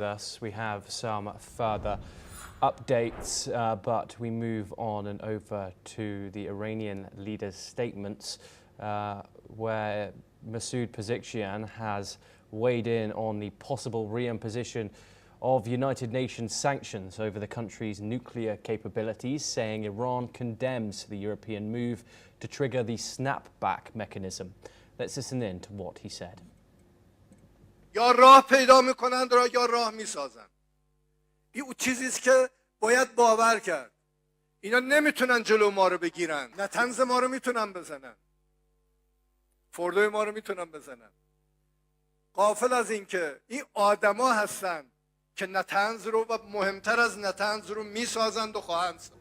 Thus, we have some further updates, but we move on and over to the Iranian leader's statements, where Masoud Pezeshkian has weighed in on the possible reimposition of United Nations sanctions over the country's nuclear capabilities, saying Iran condemns the European move to trigger the snapback mechanism. Let's listen in to what he said. یا راه پیدا میکنند یا راه میسازند. این چیزی است که باید باور کرد. اینا نمیتونن جلو ما رو بگیرن. نه طنز ما رو میتونن بزنن. فردوی ما رو میتونن بزنن. غافل از این که این آدما هستن که نه طنز رو و مهمتر از نه طنز رو میسازند و خواهند ساخت.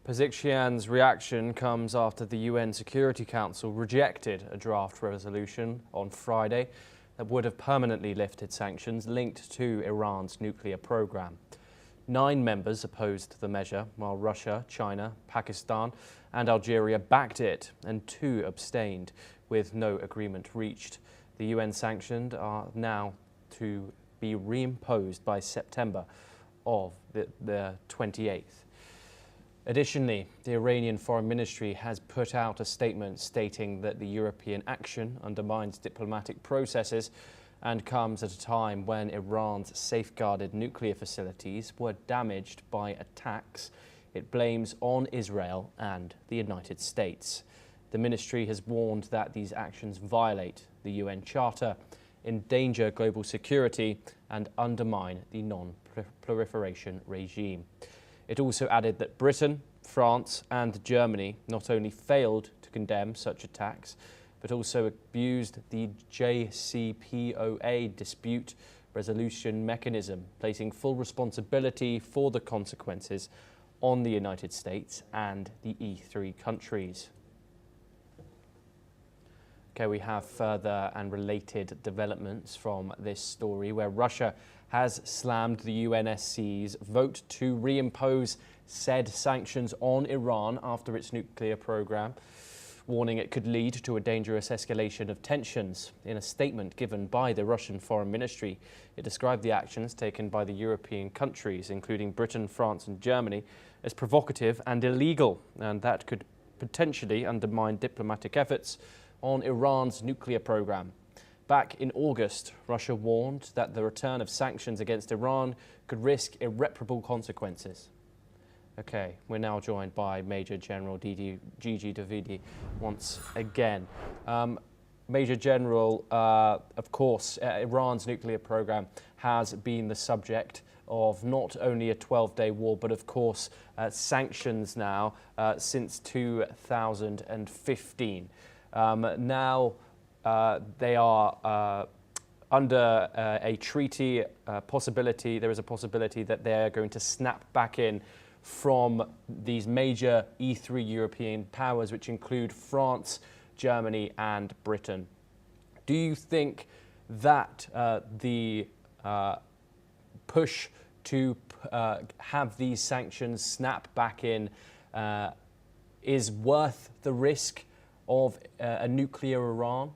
Pezeshkian's reaction comes after the UN Security Council rejected a draft resolution on Friday that would have permanently lifted sanctions linked to Iran's nuclear program. 9 members opposed the measure, while Russia, China, Pakistan and Algeria backed it, and 2 abstained, with no agreement reached. The UN sanctions are now to be reimposed by September of the 28th. Additionally, the Iranian Foreign Ministry has put out a statement stating that the European action undermines diplomatic processes and comes at a time when Iran's safeguarded nuclear facilities were damaged by attacks it blames on Israel and the United States. The ministry has warned that these actions violate the UN Charter, endanger global security and undermine the non-proliferation regime. It also added that Britain, France and Germany not only failed to condemn such attacks, but also abused the JCPOA dispute resolution mechanism, placing full responsibility for the consequences on the United States and the E3 countries. Okay, we have further and related developments from this story, where Russia has slammed the UNSC's vote to reimpose said sanctions on Iran after its nuclear program, warning it could lead to a dangerous escalation of tensions. In a statement given by the Russian Foreign Ministry, it described the actions taken by the European countries, including Britain, France and Germany, as provocative and illegal, and that could potentially undermine diplomatic efforts on Iran's nuclear program. Back in August, Russia warned that the return of sanctions against Iran could risk irreparable consequences. Okay, we're now joined by Major General Gigi Davidi once again. Major General, of course, Iran's nuclear program has been the subject of not only a 12-day war, but of course sanctions now since 2015. Now they are under a treaty possibility. There is a possibility that they are going to snap back in from these major E3 European powers, which include France, Germany and Britain. Do you think that the push to have these sanctions snap back in is worth the risk of a nuclear Iran?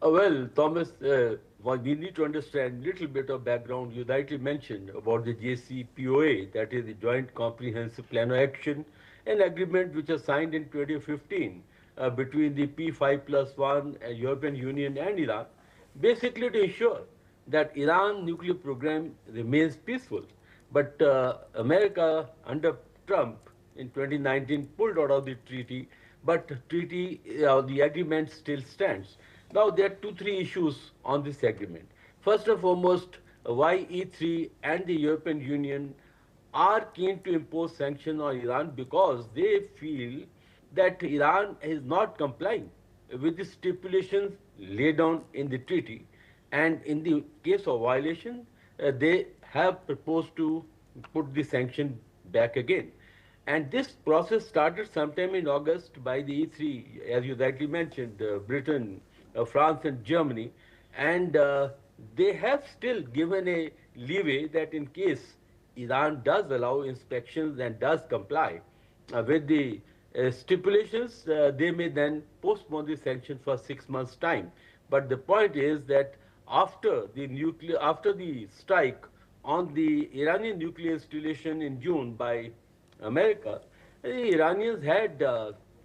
Well, Thomas, we need to understand a little bit of background. You rightly mentioned about the JCPOA, that is the Joint Comprehensive Plan of Action, an agreement which was signed in 2015 between the P5+1, European Union and Iran, basically to ensure that Iran's nuclear program remains peaceful. But America under Trump in 2019 pulled out of the treaty, but the agreement still stands. Now, there are 2-3 issues on this agreement. First and foremost, why E3 and the European Union are keen to impose sanctions on Iran, because they feel that Iran is not complying with the stipulations laid down in the treaty. And in the case of violation, they have proposed to put the sanction back again. And this process started sometime in August by the E3, as you rightly mentioned, Britain, France and Germany, and they have still given a leeway that in case Iran does allow inspections and does comply with the stipulations, they may then postpone the sanctions for 6 months' time. But the point is that after the strike on the Iranian nuclear installation in June by America, the Iranians had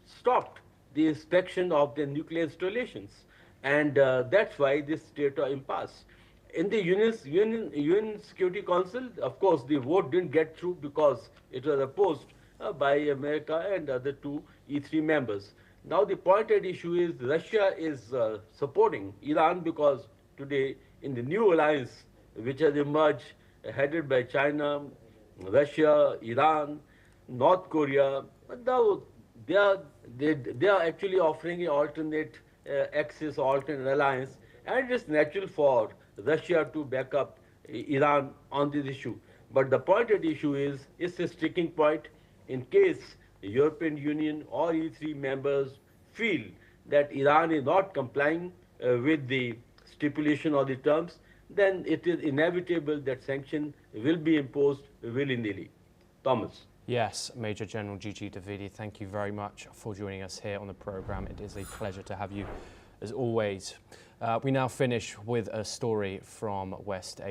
stopped the inspection of the nuclear installations, and that's why this state of impasse. In the UN Security Council, of course, the vote didn't get through because it was opposed by America and other two E3 members. Now the point at issue is Russia is supporting Iran because today in the new alliance which has emerged, headed by China, Russia, Iran, North Korea, now they are actually offering an alternate axis, alternate alliance, and it's natural for Russia to back up Iran on this issue. But the point at issue is it's a sticking point in case the European Union or E3 members feel that Iran is not complying with the stipulation or the terms, then it is inevitable that sanction will be imposed willy-nilly. Thomas. Yes, Major General Gigi Davidi, thank you very much for joining us here on the programme. It is a pleasure to have you as always. We now finish with a story from West Asia.